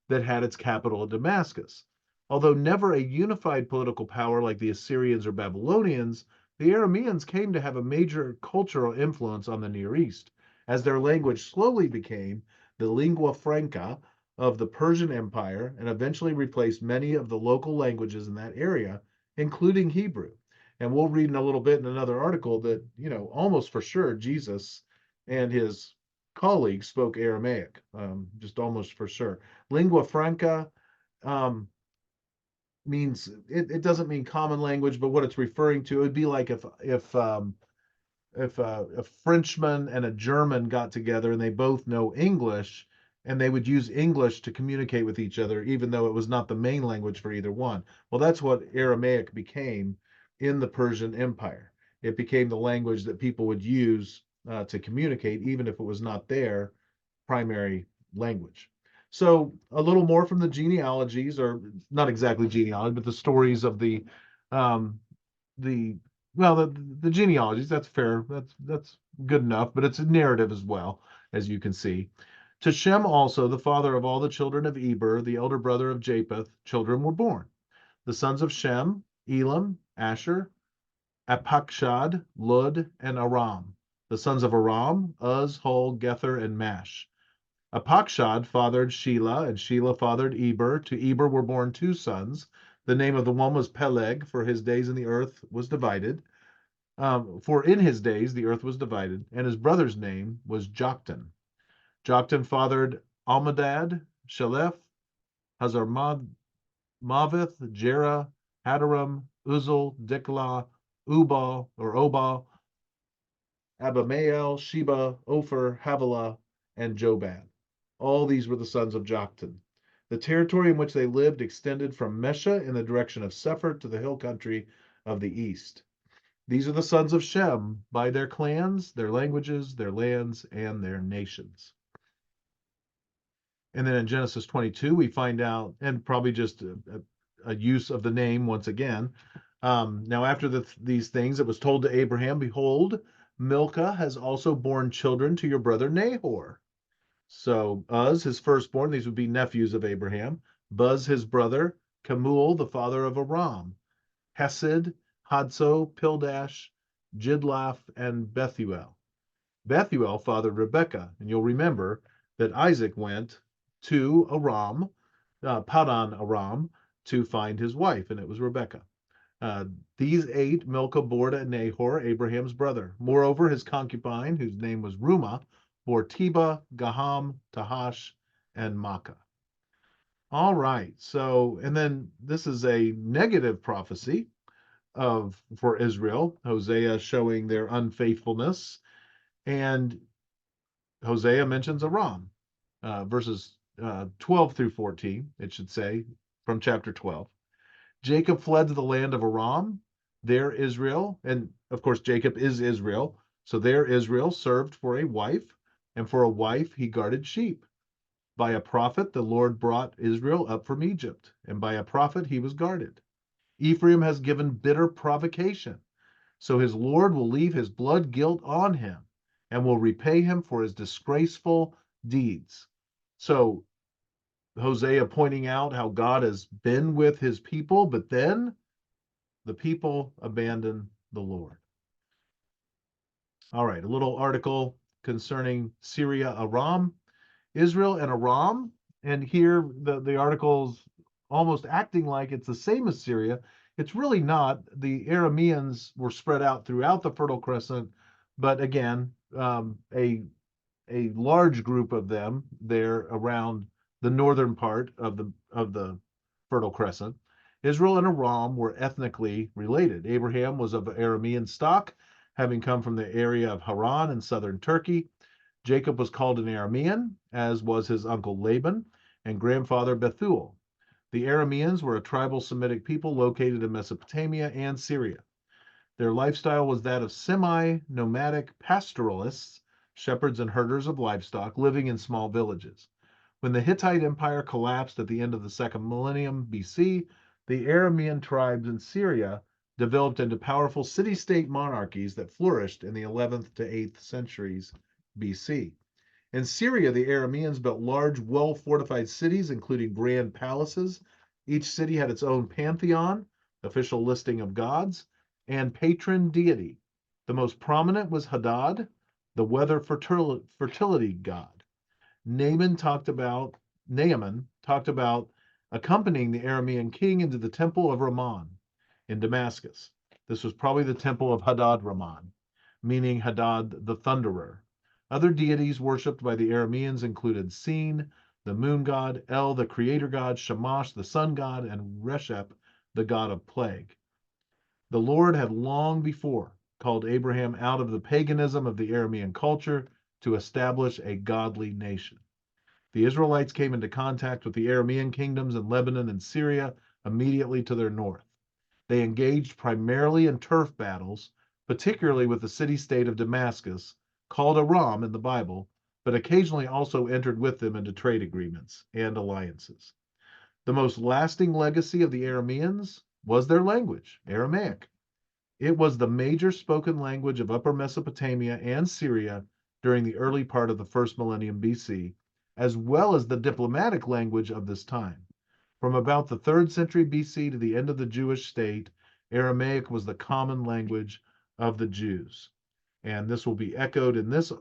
that had its capital at Damascus. Although never a unified political power like the Assyrians or Babylonians, the Arameans came to have a major cultural influence on the Near East, as their language slowly became the lingua franca of the Persian Empire and eventually replaced many of the local languages in that area, including Hebrew. And we'll read in a little bit in another article that, almost for sure Jesus and his colleagues spoke Aramaic, just almost for sure. Lingua franca um, means it doesn't mean common language, but what it's referring to, it would be like if a Frenchman and a German got together and they both know English, and they would use English to communicate with each other, even though it was not the main language for either one. Well, that's what Aramaic became in the Persian Empire. It became the language that people would use to communicate, even if it was not their primary language. So, a little more from the genealogies, or not exactly genealogy, but the stories of um, the well, the genealogies. That's fair. That's good enough. But it's a narrative as well, as you can see. To Shem also, the father of all the children of Eber, the elder brother of Japheth, children were born. The sons of Shem: Elam, Asher, Apakshad, Lud, and Aram. The sons of Aram: Uz, Hul, Gether, and Mash. Apakshad fathered Shelah, and Shelah fathered Eber. To Eber were born two sons. The name of the one was Peleg, for his days in the earth was divided. For in his days the earth was divided, and his brother's name was Joktan. Joktan fathered Almadad, Shalef, Hazarmaveth, Jerah, Hadaram, Uzal, Diklah, Ubal or Obal, Abimael, Sheba, Ophir, Havilah, and Jobab. All these were the sons of Joktan. The territory in which they lived extended from Mesha in the direction of Sephir to the hill country of the east. These are the sons of Shem by their clans, their languages, their lands, and their nations. And then in Genesis 22, we find out, and probably just a use of the name once again. Now, after these things, it was told to Abraham, behold, Milcah has also borne children to your brother Nahor. So Uz, his firstborn, these would be nephews of Abraham. Buz, his brother. Kemuel, the father of Aram. Hesed, Hadso, Pildash, Jidlaph, and Bethuel. Bethuel fathered Rebekah, and you'll remember that Isaac went to Aram, Padan Aram, to find his wife, and it was Rebekah. These eight Milcah bore to Nahor, Abraham's brother. Moreover, his concubine, whose name was Rumah, bore Teba, Gaham, Tahash, and Makkah. All right, so, and then this is a negative prophecy for Israel, Hosea showing their unfaithfulness, and Hosea mentions Aram, verses 12 through 14, it should say, from chapter 12. Jacob fled to the land of Aram. There Israel, and of course Jacob is Israel, so there Israel served for a wife, and for a wife he guarded sheep. By a prophet the Lord brought Israel up from Egypt, and by a prophet he was guarded. Ephraim has given bitter provocation, so his Lord will leave his blood guilt on him, and will repay him for his disgraceful deeds. So Hosea pointing out how God has been with his people, but then the people abandon the Lord. All right, a little article concerning Syria, Aram, Israel, and Aram. And here the article's almost acting like it's the same as Syria. It's really not. The Arameans were spread out throughout the Fertile Crescent, but again, a large group of them there around the northern part of the Fertile Crescent. Israel and Aram were ethnically related. Abraham was of Aramean stock, having come from the area of Haran in southern Turkey. Jacob was called an Aramean, as was his uncle Laban and grandfather Bethuel. The Arameans were a tribal Semitic people located in Mesopotamia and Syria. Their lifestyle was that of semi-nomadic pastoralists, shepherds and herders of livestock living in small villages. When the Hittite Empire collapsed at the end of the second millennium BC, the Aramean tribes in Syria developed into powerful city-state monarchies that flourished in the 11th to 8th centuries BC. In Syria, the Arameans built large, well-fortified cities, including grand palaces. Each city had its own pantheon, official listing of gods, and patron deity. The most prominent was Hadad, the weather fertility god. Naaman talked about accompanying the Aramean king into the temple of Ramon in Damascus. This was probably the temple of Hadad Ramon, meaning Hadad the thunderer. Other deities worshipped by the Arameans included Sin, the moon god, El, the creator god, Shamash, the sun god, and Reshep, the god of plague. The Lord had long before called Abraham out of the paganism of the Aramean culture to establish a godly nation. The Israelites came into contact with the Aramean kingdoms in Lebanon and Syria immediately to their north. They engaged primarily in turf battles, particularly with the city-state of Damascus, called Aram in the Bible, but occasionally also entered with them into trade agreements and alliances. The most lasting legacy of the Arameans was their language, Aramaic. It was the major spoken language of Upper Mesopotamia and Syria during the early part of the first millennium BC, as well as the diplomatic language of this time. From about the 3rd century BC to the end of the Jewish state, Aramaic was the common language of the Jews. And this will be echoed in this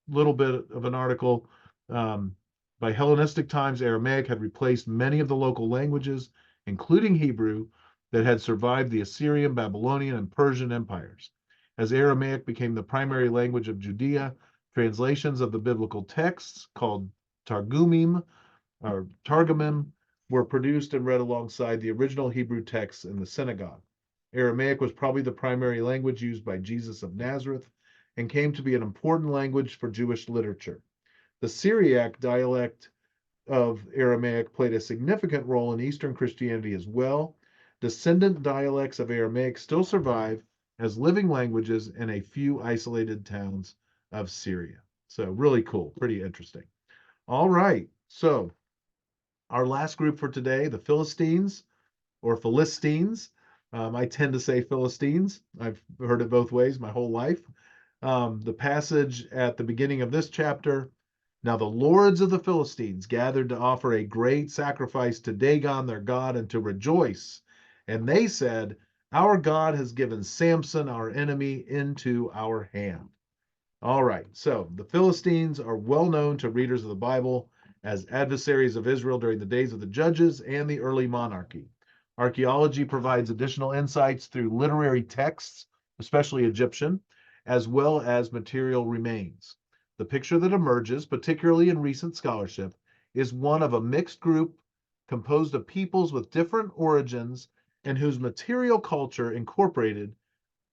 little bit of an article. By Hellenistic times, Aramaic had replaced many of the local languages, including Hebrew, that had survived the Assyrian, Babylonian, and Persian empires. As Aramaic became the primary language of Judea, translations of the biblical texts called Targumim or Targumim were produced and read alongside the original Hebrew texts in the synagogue. Aramaic was probably the primary language used by Jesus of Nazareth and came to be an important language for Jewish literature. The Syriac dialect of Aramaic played a significant role in Eastern Christianity as well. Descendant dialects of Aramaic still survive as living languages in a few isolated towns of Syria. So, really cool, pretty interesting. All right, so our last group for today, the Philistines or Philistines. I tend to say Philistines. I've heard it both ways my whole life. The passage at the beginning of this chapter. Now the lords of the Philistines gathered to offer a great sacrifice to Dagon their god and to rejoice. And they said, our God has given Samson, our enemy, into our hand. All right, so the Philistines are well known to readers of the Bible as adversaries of Israel during the days of the judges and the early monarchy. Archaeology provides additional insights through literary texts, especially Egyptian, as well as material remains. The picture that emerges, particularly in recent scholarship, is one of a mixed group composed of peoples with different origins and whose material culture incorporated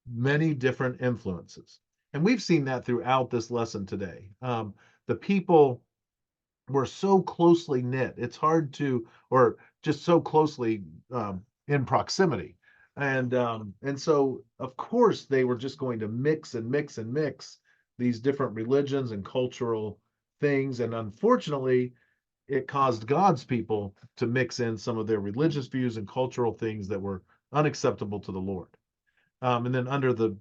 many different influences. And we've seen that throughout this lesson today. The people were so closely knit, it's hard to, or just so closely in proximity. And so, of course, they were just going to mix and mix and mix these different religions and cultural things. And unfortunately, it caused God's people to mix in some of their religious views and cultural things that were unacceptable to the Lord. And then under the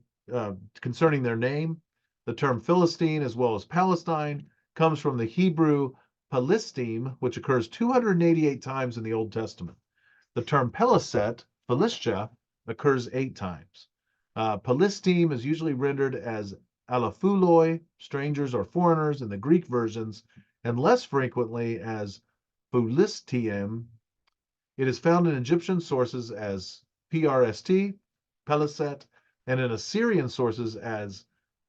concerning their name, the term Philistine as well as Palestine comes from the Hebrew Palestim, which occurs 288 times in the Old Testament. The term Peliset, Philistia, occurs 8 times. Palestim is usually rendered as alaphuloi, strangers or foreigners in the Greek versions, and less frequently as Philistiem. It is found in Egyptian sources as PRST, Peliset, and in Assyrian sources as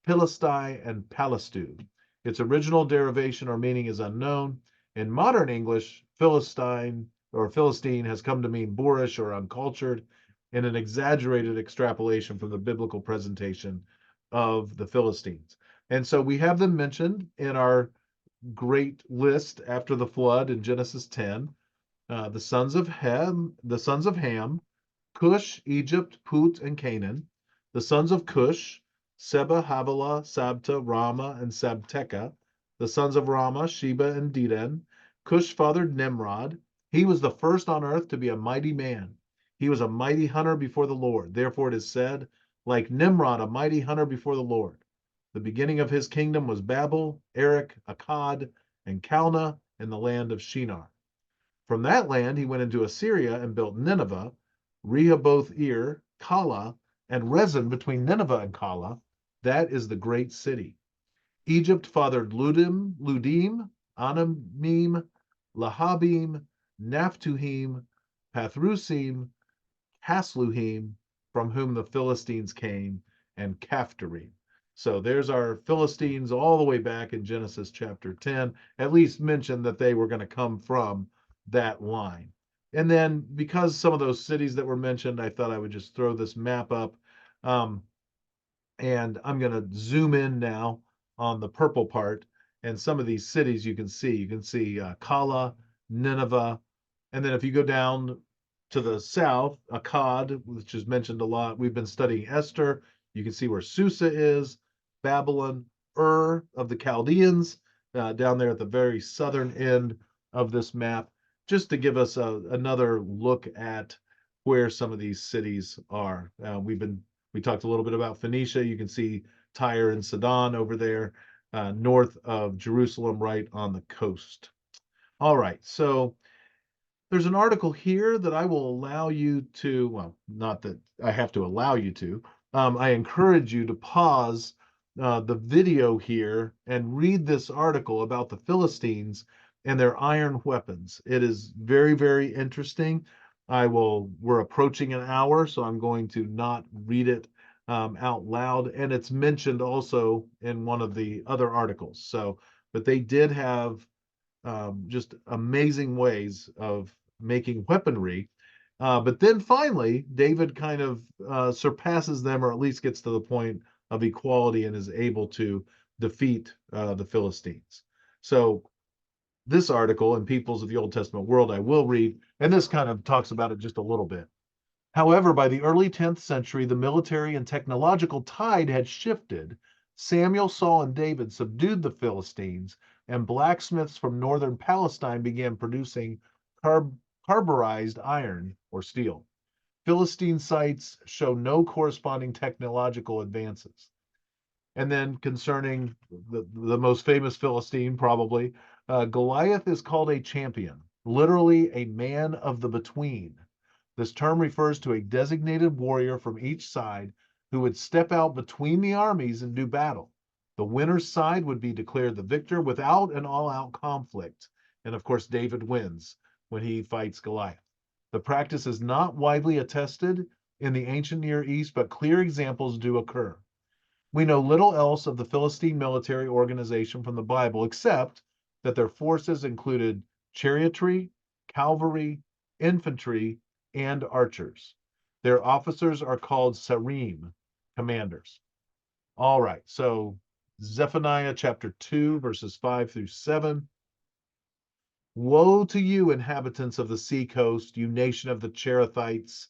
Pilastai and Palastu. Its original derivation or meaning is unknown. In modern English, Philistine or Philistine has come to mean boorish or uncultured, in an exaggerated extrapolation from the biblical presentation of the Philistines. And so we have them mentioned in our great list after the flood in Genesis 10. The sons of Ham, Cush, Egypt, Put, and Canaan. The sons of Cush, Seba, Havilah, Sabta, Rama, and Sabteca. The sons of Rama, Sheba, and Dedan. Cush fathered Nimrod. He was the first on earth to be a mighty man. He was a mighty hunter before the Lord. Therefore it is said, like Nimrod, a mighty hunter before the Lord. The beginning of his kingdom was Babel, Erech, Akkad, and Calneh in the land of Shinar. From that land he went into Assyria and built Nineveh, Rehoboth Ir, Calah, and Rezin between Nineveh and Calah. That is the great city. Egypt fathered Ludim, Anamim, Lahabim, Naphtuhim, Pathrusim, Casluhim, from whom the Philistines came, and Caphtorim. So there's our Philistines all the way back in Genesis chapter 10, at least mentioned that they were going to come from that line. And then because some of those cities that were mentioned, I thought I would just throw this map up. And I'm going to zoom in now on the purple part. And some of these cities you can see. You can see Calah, Nineveh. And then if you go down to the south, Akkad, which is mentioned a lot. We've been studying Esther. You can see where Susa is, Babylon, Ur of the Chaldeans, down there at the very southern end of this map, just to give us another look at where some of these cities are. We talked a little bit about Phoenicia. You can see Tyre and Sidon over there, north of Jerusalem, right on the coast. All right, so there's an article here that I will allow you to, well, not that I have to allow you to, I encourage you to pause the video here and read this article about the Philistines and their iron weapons. It is very, very interesting. We're approaching an hour, so I'm going to not read it out loud. And it's mentioned also in one of the other articles. So, but they did have just amazing ways of making weaponry. But then finally, David kind of surpasses them, or at least gets to the point of equality and is able to defeat the Philistines. So this article in Peoples of the Old Testament World, I will read, and this kind of talks about it just a little bit. However, by the early 10th century, the military and technological tide had shifted. Samuel, Saul, and David subdued the Philistines, and blacksmiths from northern Palestine began producing carburized iron or steel. Philistine sites show no corresponding technological advances. And then concerning the most famous Philistine, probably, Goliath is called a champion, literally a man of the between. This term refers to a designated warrior from each side who would step out between the armies and do battle. The winner's side would be declared the victor without an all-out conflict. And of course, David wins when he fights Goliath. The practice is not widely attested in the ancient Near East, but clear examples do occur. We know little else of the Philistine military organization from the Bible, except that their forces included chariotry, cavalry, infantry, and archers. Their officers are called sarim, commanders. All right, so Zephaniah chapter 2, verses 5 through 7. Woe to you, inhabitants of the seacoast, you nation of the Cherethites.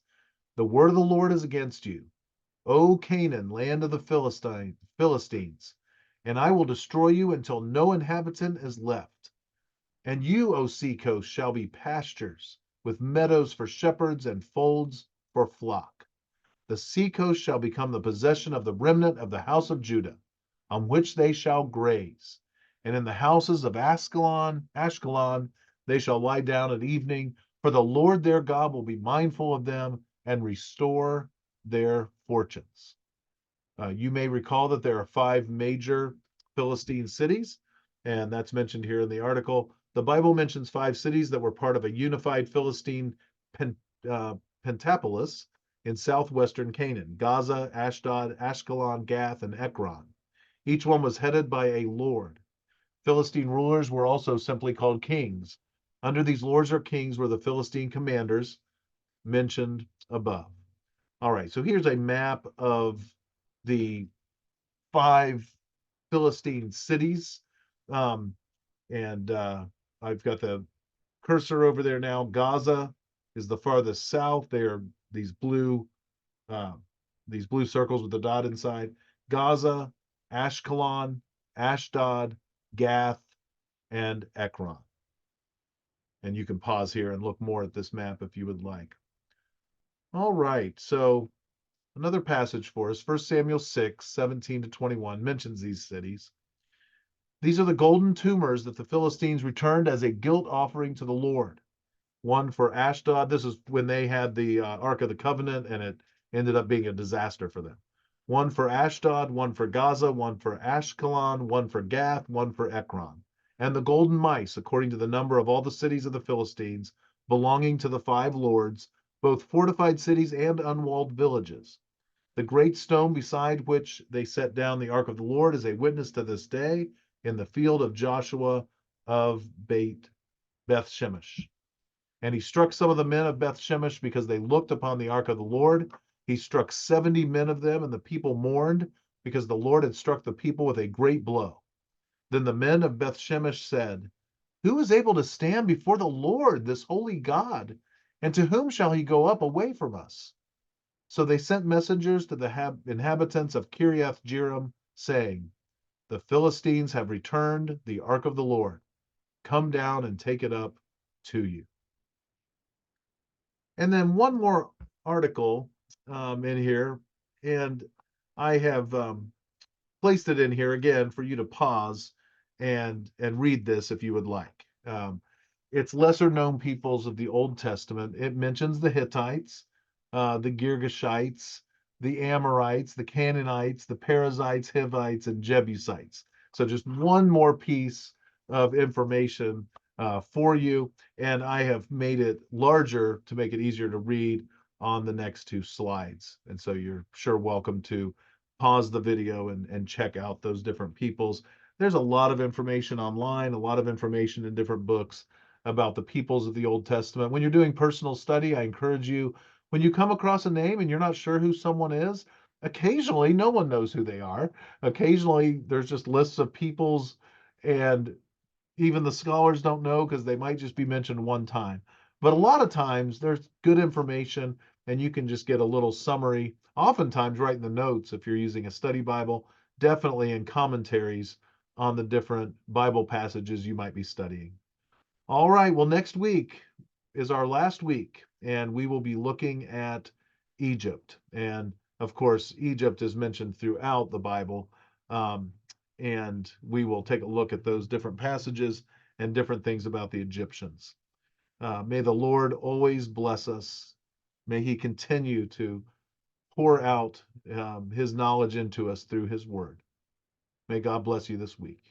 The word of the Lord is against you. O Canaan, land of the Philistines, and I will destroy you until no inhabitant is left. And you, O seacoast, shall be pastures, with meadows for shepherds and folds for flock. The seacoast shall become the possession of the remnant of the house of Judah, on which they shall graze. And in the houses of Ashkelon, they shall lie down at evening, for the Lord their God will be mindful of them and restore their fortunes. You may recall that there are 5 major Philistine cities, and that's mentioned here in the article. The Bible mentions 5 cities that were part of a unified Philistine pentapolis in southwestern Canaan: Gaza, Ashdod, Ashkelon, Gath, and Ekron. Each one was headed by a lord. Philistine rulers were also simply called kings. Under these lords or kings were the Philistine commanders mentioned above. All right, so here's a map of the 5 Philistine cities. Um, and I've got the cursor over there now. Gaza is the farthest south. They are these blue uh, circles with the dot inside. Gaza, Ashkelon, Ashdod, Gath, and Ekron. And you can pause here and look more at this map if you would like. All right, so another passage for us, 1 Samuel 6, 17 to 21, mentions these cities. These are the golden tumors that the Philistines returned as a guilt offering to the Lord. One for Ashdod. This is when they had the Ark of the Covenant, and it ended up being a disaster for them. One for Ashdod, one for Gaza, one for Ashkelon, one for Gath, one for Ekron. And the golden mice, according to the number of all the cities of the Philistines, belonging to the 5 lords, both fortified cities and unwalled villages. The great stone beside which they set down the ark of the Lord is a witness to this day in the field of Joshua of Beth Shemesh. And he struck some of the men of Beth Shemesh because they looked upon the ark of the Lord. He struck 70 men of them, and the people mourned because the Lord had struck the people with a great blow. Then the men of Beth Shemesh said, "Who is able to stand before the Lord, this holy God? And to whom shall he go up away from us?" So they sent messengers to the inhabitants of Kiriath Jearim, saying, "The Philistines have returned the ark of the Lord. Come down and take it up to you." And then one more article in here, and I have placed it in here again for you to pause and read this if you would like. It's lesser known peoples of the Old Testament. It mentions the Hittites, the Girgashites, the Amorites, the Canaanites, the Perizzites, Hivites, and Jebusites. So just one more piece of information for you, and I have made it larger to make it easier to read on the next 2 slides. And so you're sure welcome to pause the video and check out those different peoples. There's a lot of information online, a lot of information in different books about the peoples of the Old Testament. When you're doing personal study, I encourage you, when you come across a name and you're not sure who someone is, occasionally no one knows who they are. Occasionally there's just lists of peoples, and even the scholars don't know because they might just be mentioned one time. But a lot of times there's good information, and you can just get a little summary, oftentimes right in the notes if you're using a study Bible, definitely in commentaries on the different Bible passages you might be studying. All right, well, next week is our last week, and we will be looking at Egypt. And of course, Egypt is mentioned throughout the Bible. Um, and we will take a look at those different passages and different things about the Egyptians. May the Lord always bless us. May he continue to pour out his knowledge into us through his word. May God bless you this week.